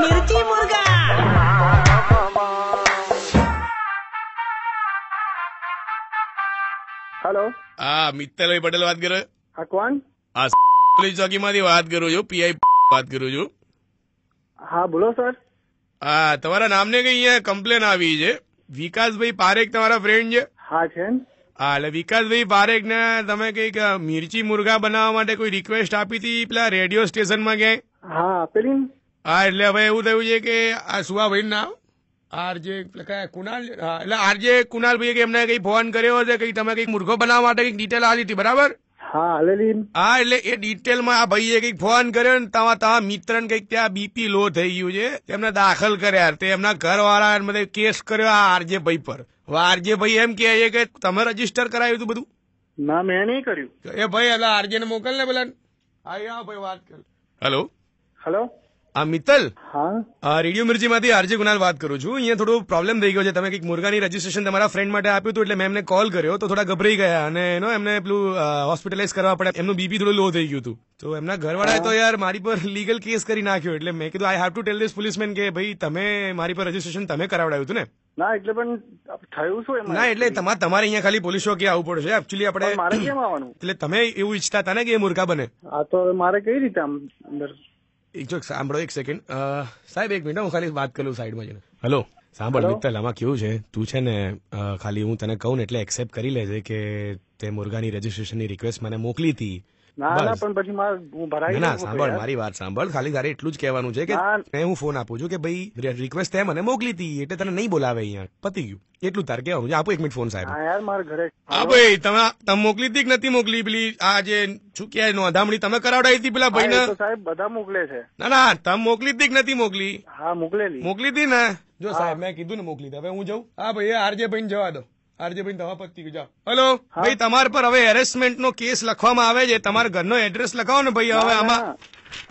मिर्ची मुर्गा। હેલો, હા મિત્તલભાઈ પટેલ વાત કરો? હા કોણ? હા પોલીસ ચોકીમાંથી વાત કરું છું, પીઆઈ વાત કરું છું. હા બોલો સર. હા તમારા નામને કઈ અહીંયા કમ્પ્લેન આવી છે. વિકાસભાઈ પારેખ તમારા ફ્રેન્ડ છે? હા છે ને. હા એટલે વિકાસભાઈ પારેખ ને તમે કઈક મિર્ચી મુર્ગા બનાવવા માટે કોઈ રિક્વેસ્ટ આપી હતી પેલા રેડિયો સ્ટેશનમાં ક્યાંય? હા આપેલી ને. હા એટલે હવે એવું થયું છે કે આ સુવાભાઈ નામ આરજે કુનાલ, હા એટલે આરજે કુનાલભાઈ કે એમને કઈ ફોન કર્યો છે કઈ તમે કઈક મુર્ગો બનાવવા માટે કઈક ડિટેલ આવી હતી બરાબર? હા હાલેલી. હા એટલે એ ડિટેલમાં આ ભાઈએ કઈક ફોન કર્યો ને તમારા મિત્રને કઈક ત્યાં બીપી લો થઈ ગયું છે, તેમને દાખલ કર્યા, તે એમના ઘરવાળા બધે કેસ કર્યો આ આરજે ભાઈ પર. હવે આરજે ભાઈ એમ કહે છે કે તમે રજીસ્ટર કરાવ્યું હતું બધું? ના મેં નહીં કર્યું. એ ભાઈ એટલે આરજે ને મોકલ ને પેલા. હા ભાઈ વાત કર. Hello hello. હા મિત્તલ, હા રેડિયો મિર્ચીમાંથી આરજે કુનાલ વાત કરું છું. અહીંયા થોડો પ્રોબ્લેમ થઈ ગયો છે, તમે કંઈક મુર્ગાની રજીસ્ટ્રેશન તમારા ફ્રેન્ડ માટે આપ્યું હતું એટલે મેં એમને કોલ કર્યો તો થોડા ગભરાઈ ગયા અને એમને પેલું હોસ્પિટલાઇઝ કરવા પડે, એમનું બીપી થોડું લો થઈ ગયું હતું. તો એમના ઘરવાળાએ તો યાર મારી પર લીગલ કેસ કરી નાખ્યો. એટલે મેં કીધું I have to tell this policeman કે ભાઈ તમે મારી પર રજીસ્ટ્રેશન તમે કરાવડાવ્યું હતું ને? ના એટલે પણ થયું શું એમાં? ના એટલે તમારે અહીંયા ખાલી પોલીસ ચોકી આવવું પડશે એકચ્યુઅલી. આપણે મારે કેમ આવવાનું? એટલે તમે એવું ઈચ્છતા હતા ને કે એ મુર્ગા બને? હા તો મારે કઈ રીતે આમ અંદર? એક જો સાંભળો એક સેકન્ડ સાહેબ, એક મિનિટ હું ખાલી વાત કરું સાઈડમાં જઈને. હેલો સાંભળ મિત્તલ, આમાં કેવું છે તું છે ને ખાલી હું તને કહું ને એટલે એક્સેપ્ટ કરી લેજે કે તે મુર્ગાની રજીસ્ટ્રેશનની રિક્વેસ્ટ મને મોકલી હતી. ના પણ પછી મારે હું ભરાઈ ના સાંભળ મારી વાત સાંભળ, ખાલી તારે એટલું જ કહેવાનું છે કે મેં હું ફોન આપું છું કે ભાઈ રિક્વેસ્ટ તે મને મોકલી હતી એટલે તને નહીં બોલાવે અહીંયા, પતી ગયું એટલું તારે કહેવાનું છે. આપો એક મિનિટ ફોન સાહેબ. હા યાર મારા ઘરે. હા ભાઈ તમે મોકલી હતી કે નથી મોકલી પેલી આ જે શું કહેવાય નોંધામણી તમે કરાવડાવી હતી પેલા ભાઈને? સાહેબ બધા મોકલે છે. ના તમે મોકલી હતી કે નથી મોકલી? હા મોકલેલી. મોકલી હતી ને? જો સાહેબ મેં કીધું ને મોકલી. હવે હું જાઉં? હા ભાઈ આરજે ભાઈ જવા દો. આરજે ભાઈ દવા પતી ગયું. હેલો ભાઈ, તમારા પર હવે હેરેસમેન્ટ નો કેસ લખવામાં આવે છે, તમારા ઘરનો એડ્રેસ લખાવો ને ભાઈ. હવે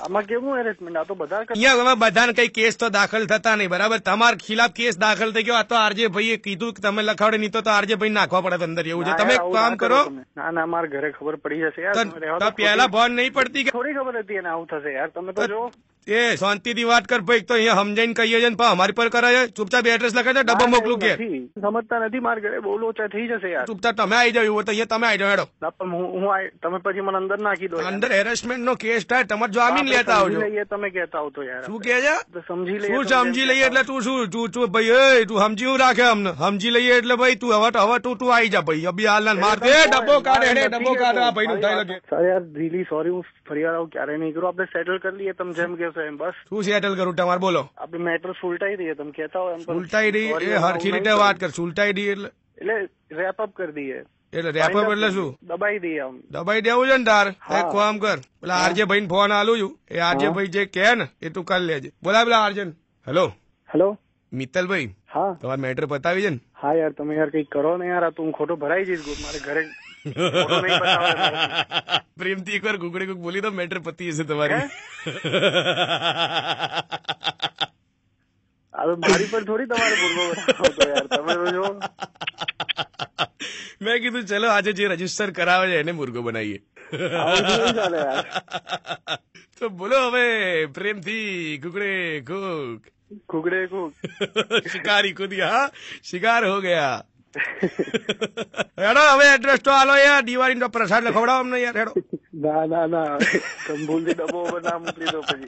આમાં કેવું હેરેસમેન્ટ? આ તો બધા અહીંયા હવે બધાને કઈ કેસ તો દાખલ થતા નહીં બરાબર? તમારા ખિલાફ કેસ દાખલ થઈ ગયો. આ તો આરજે ભાઈએ કીધું કે તમે લખાવડે, નહીં તો આરજે ભાઈ નાખવા પડે અંદર. એવું છે તમે કામ કરો. ના મારા ઘરે ખબર પડી જશે યાર. પેલા ભાન નહીં પડતી કે? થોડી ખબર હતી એને આવું થશે યાર. તમે તો જો એ શાંતિથી વાત કર ભાઈ. તો અહીંયા સમજાઈને કહીએ છે ને અમારી પર કરે છે. ચૂપચાપ એડ્રેસ લખે છે, ડબ્બો મોકલું કે? સમજતા નથી. મારા ઘરે બહુ લોચા થઈ જશે યાર. ચૂપચાપ તમે આવી જાવ એવું તો અહીંયા તમે આવી જાવ. હેડો તમે પછી મને અંદર નાખી દો. અંદર હેરેસમેન્ટ નો કેસ થાય, તમારે જામીન લેતા આવજો. તમે કહેતા આવો તો યાર. શું કે છે? સમજી લઈએ. શું સમજી લઈએ એટલે તું શું તું ભાઈ તું સમજી હું રાખે અમને? સમજી લઈએ એટલે ભાઈ તું હવે તું આવી જા ભાઈ. અભી હાલ માર દે ડબ્બો કાઢે ડબ્બો કાઢે. આ ભાઈ નું થાય લગે. સર યાર રીલી સોરી, હું ફરી વાર આવું ક્યારે નહીં કરું. આપણે સેટલ કરી લઈએ તમે જેમ કહેશો એમ. બસ શું સેટલ કરું તમારે? બોલો. આપણે મેટર સુલટાઈ દઈએ તમે કહેતા હોય એમ. સુલટાઈ દઈએ એ હરખી રીતે વાત કર. સુલટાઈ દઈએ એટલે રેપ અપ કરી દઈએ. એટલે રેપ અપ એટલે શું? દબાઈ દઈએ આમ. દબાઈ દેવું છે ને તાર? એક કામ કર, પેલા આરજે ભાઈ ફોન આલું છું, એ આરજે ભાઈ જે કે ને એ તું કરી લેજે. બોલા પેલા આરજે. હેલો હેલો મિત્તલભાઈ, હા તમારે મેટર પતાવી છે ને? હા યાર તમે યાર કઈક કરો ને યાર. તું ખોટો ભરાઈ જઈશ મારે ઘરે. પ્રેમથી એક વાર કુકડી કુક બોલી તો મેટર પતી જશે તમારી. હવે મારી પર થોડી તમારે બોલવો યાર. તમે તો જો મેં કીધું ચલો આજે જે રજીસ્ટર કરાવે છે એને મુર્ગો બનાવીએ. તો બોલો હવે પ્રેમથી કુકડે કુક. કુકડે કુક શિકારી કૂદ ગયા, શિકાર હો ગયા. હેડો હવે એડ્રેસ તો આલો યાર. દિવાળી નો પ્રસાદ લખવડાવો અમને યાર. હેડો. ના તમે ભૂલથી ડબ્બો ના મોકલી દો પછી.